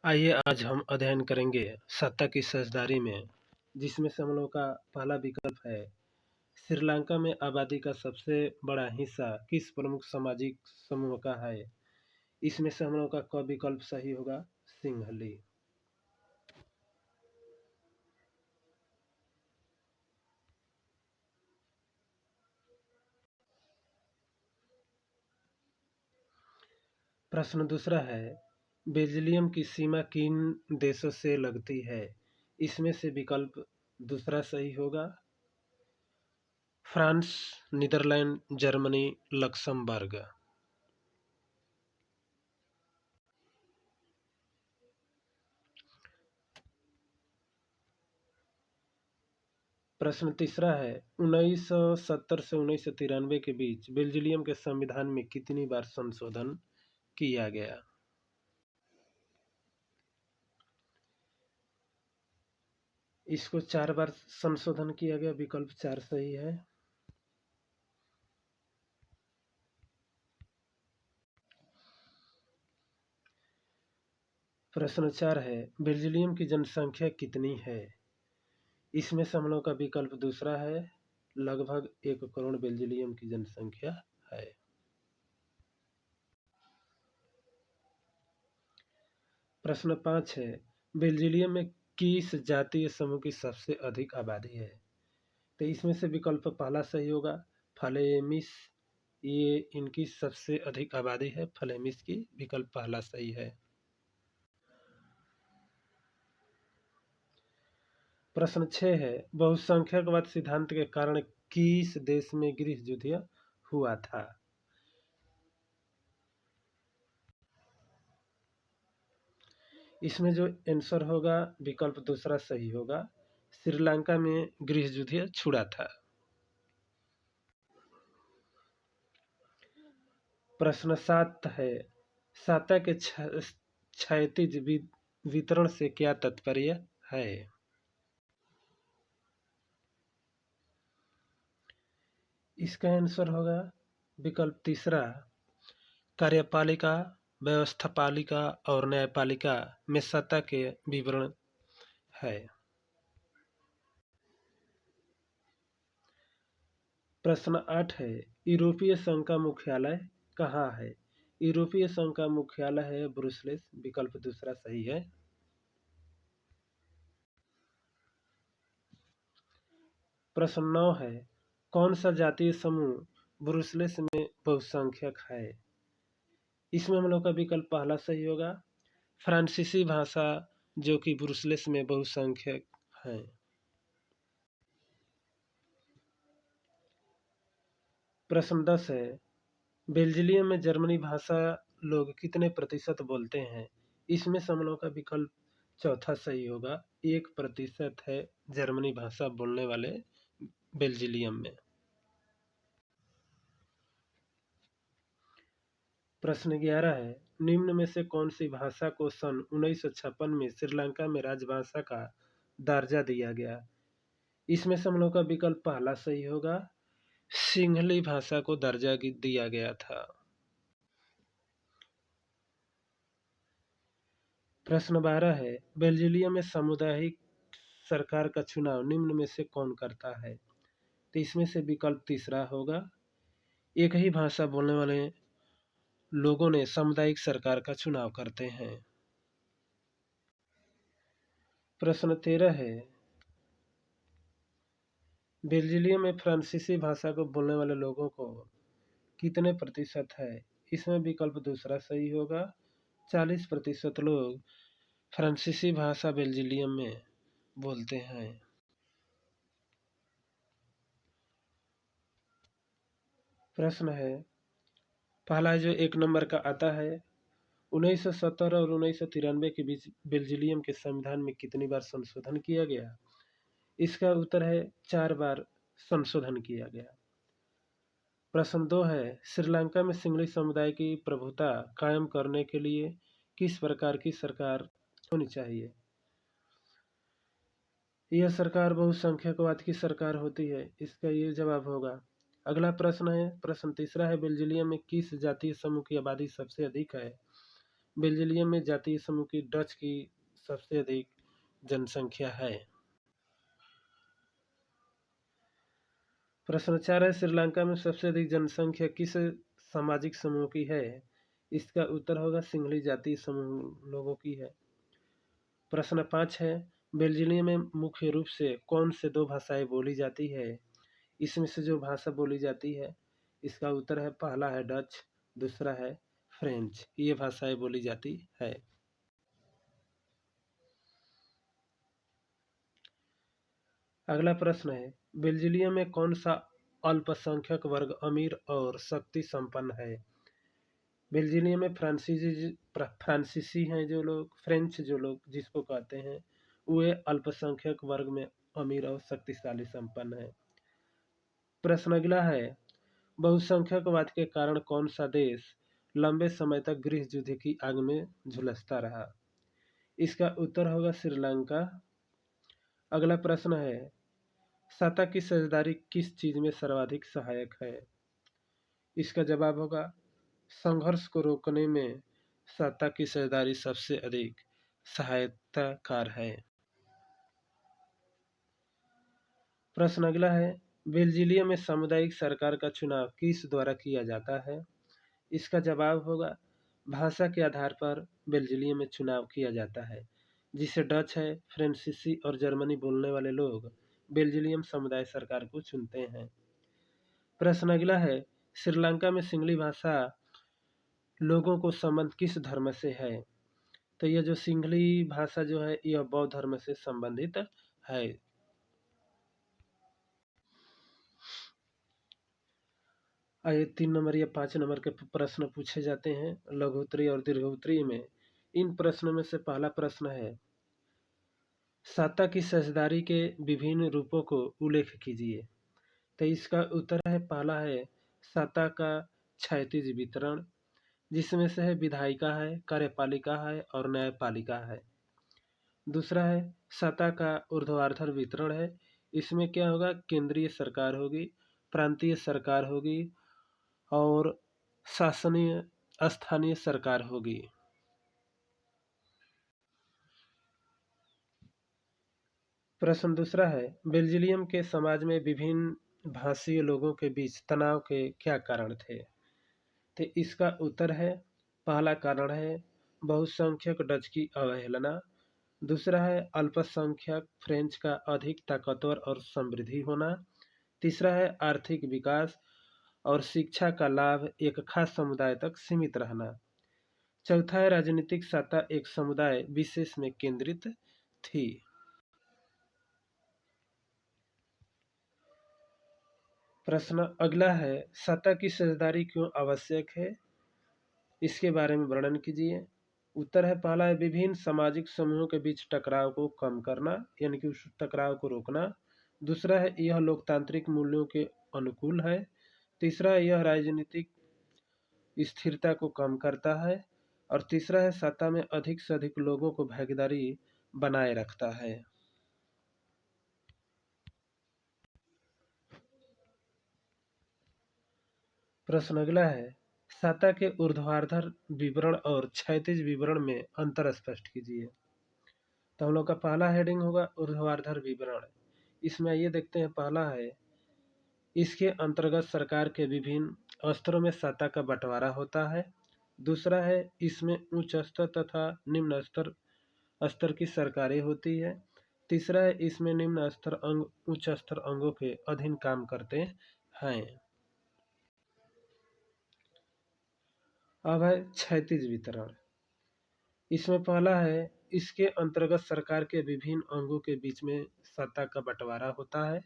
आइए आज हम अध्ययन करेंगे सत्ता की साझेदारी में, जिसमें से हम लोग का पहला विकल्प है श्रीलंका में आबादी का सबसे बड़ा हिस्सा किस प्रमुख सामाजिक समूह का है। इसमें से हम लोग का क विकल्प सही होगा, सिंहली। प्रश्न दूसरा है बेल्जियम की सीमा किन देशों से लगती है। इसमें से विकल्प दूसरा सही होगा, फ्रांस, नीदरलैंड, जर्मनी, लक्समबर्ग। प्रश्न तीसरा है 1970 से 1993 के बीच बेल्जियम के संविधान में कितनी बार संशोधन किया गया। इसको 4 बार संशोधन किया गया, विकल्प 4 सही है। प्रश्न 4 है बेल्जियम की जनसंख्या कितनी है। इसमें से हम लोग का विकल्प दूसरा है, लगभग 1 करोड़ बेल्जियम की जनसंख्या है। प्रश्न 5 है बेल्जियम में किस जातीय समूह की सबसे अधिक आबादी है। तो इसमें से विकल्प पहला सही होगा, फ्लेमिश। ये इनकी सबसे अधिक आबादी है, फ्लेमिश की, विकल्प पहला सही है। प्रश्न 6 है बहुसंख्यकवाद सिद्धांत के कारण किस देश में गृह युद्ध हुआ था। इसमें जो आंसर होगा विकल्प दूसरा सही होगा, श्रीलंका में गृह युद्ध छुड़ा था। प्रश्न 7 है सत्ता के क्षैतिज वितरण से क्या तात्पर्य है। इसका आंसर होगा विकल्प तीसरा, कार्यपालिका, व्यवस्थापालिका और न्यायपालिका में सत्ता के विवरण है। प्रश्न 8 है यूरोपीय संघ का मुख्यालय कहाँ है। यूरोपीय संघ का मुख्यालय है ब्रुसेल्स, विकल्प दूसरा सही है। प्रश्न 9 है कौन सा जातीय समूह ब्रुसेल्स में बहुसंख्यक है। इसमें हम लोग का विकल्प पहला सही होगा, फ्रांसीसी भाषा, जो कि ब्रुसेल्स में बहुसंख्यक है। प्रश्न 10 है बेल्जियम में जर्मनी भाषा लोग कितने प्रतिशत बोलते हैं। इसमें से हम लोग का विकल्प चौथा सही होगा, 1% है जर्मनी भाषा बोलने वाले बेल्जियम में। प्रश्न 11 है निम्न में से कौन सी भाषा को सन 1956 में श्रीलंका में राजभाषा का दर्जा दिया गया। इसमें से हम लोग का विकल्प पहला सही होगा, सिंहली भाषा को दर्जा दिया गया था। प्रश्न 12 है बेल्जियम में सामुदायिक सरकार का चुनाव निम्न में से कौन करता है। तो इसमें से विकल्प तीसरा होगा, एक ही भाषा बोलने वाले लोगों ने सामुदायिक सरकार का चुनाव करते हैं। प्रश्न 13 है बेल्जियम में फ्रांसीसी भाषा को बोलने वाले लोगों को कितने प्रतिशत है। इसमें विकल्प दूसरा सही होगा, 40% लोग फ्रांसीसी भाषा बेल्जियम में बोलते हैं। प्रश्न है पहला जो 1 नंबर का आता है 1970 और 1993 के बीच बेल्जियम के संविधान में कितनी बार संशोधन किया गया। इसका उत्तर है 4 बार संशोधन किया गया। प्रश्न 2 है श्रीलंका में सिंहली समुदाय की प्रभुता कायम करने के लिए किस प्रकार की सरकार होनी चाहिए। यह सरकार बहुसंख्यकवाद की सरकार होती है, इसका ये जवाब होगा। अगला प्रश्न है प्रश्न तीसरा है बेल्जियम में किस जातीय समूह की आबादी सबसे अधिक है। बेल्जियम में जातीय समूह की डच की सबसे अधिक जनसंख्या है। प्रश्न 4 है, श्रीलंका में सबसे अधिक जनसंख्या किस सामाजिक समूह की है? इसका उत्तर होगा सिंघली जातीय समूह लोगों की है। प्रश्न 5 है, बेल्जियम में मुख्य रूप से कौन से दो भाषाएं बोली जाती है? इसमें से जो भाषा बोली जाती है, इसका उत्तर है पहला है डच, दूसरा है फ्रेंच। ये भाषाएं बोली जाती है। अगला प्रश्न है, बेल्जियम में कौन सा अल्पसंख्यक वर्ग अमीर और शक्ति संपन्न है? बेल्जियम में फ्रांसीसी हैं जो लोग, फ्रेंच जो लोग जिसको कहते हैं, वे अल्पसंख्यक वर्ग में अमीर और शक्तिशाली संपन्न है। प्रश्न अगला है, बहुसंख्यकवाद के कारण कौन सा देश लंबे समय तक गृह युद्ध की आग में झुलसता रहा? इसका उत्तर होगा श्रीलंका। अगला प्रश्न है, सत्ता की साझेदारी किस चीज में सर्वाधिक सहायक है? इसका जवाब होगा संघर्ष को रोकने में सत्ता की साझेदारी सबसे अधिक सहायताकार है। प्रश्न अगला है, बेल्जियम में सामुदायिक सरकार का चुनाव किस द्वारा किया जाता है? इसका जवाब होगा भाषा के आधार पर बेल्जियम में चुनाव किया जाता है, जिसे डच है, फ्रांसीसी और जर्मनी बोलने वाले लोग बेल्जियम समुदाय सरकार को चुनते हैं। प्रश्न अगला है, श्रीलंका में सिंगली भाषा लोगों को संबंध किस धर्म से है? तो यह जो सिंगली भाषा जो है यह बौद्ध धर्म से संबंधित है। आइए 3 नंबर या 5 नंबर के प्रश्न पूछे जाते हैं लघु-उत्तरीय और दीर्घ-उत्तरीय में। इन प्रश्नों में से पहला प्रश्न है, सत्ता की साझेदारी के विभिन्न रूपों को उल्लेख कीजिए। तो इसका उत्तर है पहला है सत्ता का क्षैतिज वितरण, जिसमें से है विधायिका है, कार्यपालिका है और न्यायपालिका है। दूसरा है सत्ता का ऊर्ध्वाधर वितरण है, इसमें क्या होगा केंद्रीय सरकार होगी, प्रांतीय सरकार होगी और शासनीय स्थानीय सरकार होगी। प्रश्न दूसरा है, बेल्जियम के समाज में विभिन्न भाषीय लोगों के बीच तनाव के क्या कारण थे? तो इसका उत्तर है पहला कारण है बहुसंख्यक डच की अवहेलना, दूसरा है अल्पसंख्यक फ्रेंच का अधिक ताकतवर और समृद्धि होना, तीसरा है आर्थिक विकास और शिक्षा का लाभ एक खास समुदाय तक सीमित रहना, चौथा है राजनीतिक सत्ता एक समुदाय विशेष में केंद्रित थी। प्रश्न अगला है, सत्ता की साझेदारी क्यों आवश्यक है? इसके बारे में वर्णन कीजिए। उत्तर है पहला है विभिन्न सामाजिक समूहों के बीच टकराव को कम करना, यानी कि उस टकराव को रोकना। दूसरा है यह लोकतांत्रिक मूल्यों के अनुकूल है। तीसरा है यह राजनीतिक स्थिरता को कम करता है और तीसरा है सत्ता में अधिक से अधिक लोगों को भागीदारी बनाए रखता है। प्रश्न अगला है, सत्ता के ऊर्ध्वाधर विवरण और क्षैतिज विवरण में अंतर स्पष्ट कीजिए। तो हम लोग का पहला हेडिंग होगा ऊर्ध्वाधर विवरण। इसमें ये देखते हैं, पहला है इसके अंतर्गत सरकार के विभिन्न स्तरों में सत्ता का बंटवारा होता है। दूसरा है इसमें उच्च स्तर तथा निम्न स्तर की सरकारें होती है। तीसरा है इसमें निम्न स्तर अंग उच्च स्तर अंगों के अधीन काम करते हैं। अब है क्षैतिज वितरण। इसमें पहला है इसके अंतर्गत सरकार के विभिन्न अंगों के बीच में सत्ता का बंटवारा होता है।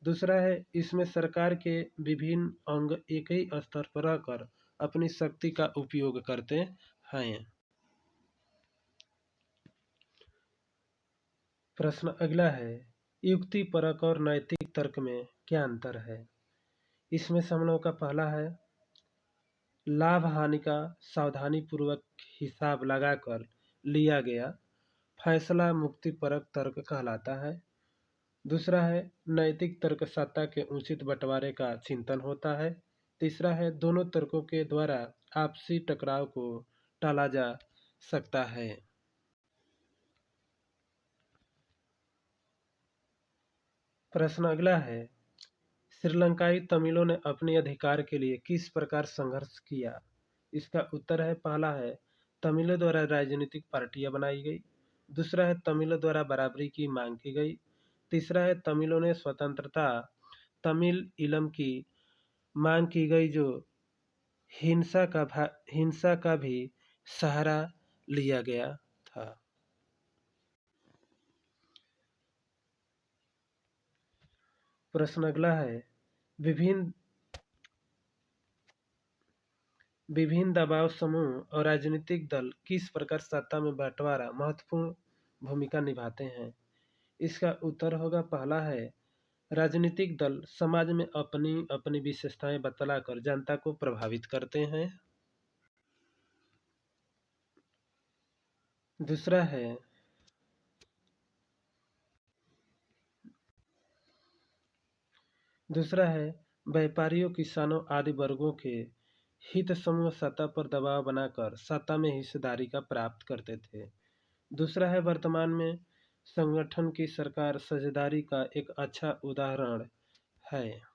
दूसरा है इसमें सरकार के विभिन्न अंग एक ही स्तर पर रहकर अपनी शक्ति का उपयोग करते हैं। प्रश्न अगला है, युक्तिपरक और नैतिक तर्क में क्या अंतर है? इसमें से हम लोगों का पहला है लाभ हानि का सावधानी पूर्वक हिसाब लगाकर लिया गया फैसला मुक्तिपरक तर्क कहलाता है। दूसरा है नैतिक तर्क सत्ता के उचित बंटवारे का चिंतन होता है। तीसरा है दोनों तर्कों के द्वारा आपसी टकराव को टाला जा सकता है। प्रश्न अगला है, श्रीलंकाई तमिलों ने अपने अधिकार के लिए किस प्रकार संघर्ष किया? इसका उत्तर है, पहला है तमिलों द्वारा राजनीतिक पार्टियां बनाई गई। दूसरा है तमिलों द्वारा बराबरी की मांग की गई। तीसरा है तमिलों ने स्वतंत्रता तमिल इलम की मांग की गई जो हिंसा का भी सहारा लिया गया था। प्रश्न अगला है, विभिन्न विभिन्न दबाव समूह और राजनीतिक दल किस प्रकार सत्ता में बंटवारा महत्वपूर्ण भूमिका निभाते हैं? इसका उत्तर होगा, पहला है राजनीतिक दल समाज में अपनी अपनी विशेषताएं बतलाकर जनता को प्रभावित करते हैं। दूसरा है व्यापारियों, किसानों आदि वर्गों के हित समूह सत्ता पर दबाव बनाकर सत्ता में हिस्सेदारी का प्राप्त करते थे। दूसरा है वर्तमान में संगठन की सरकार साझेदारी का एक अच्छा उदाहरण है।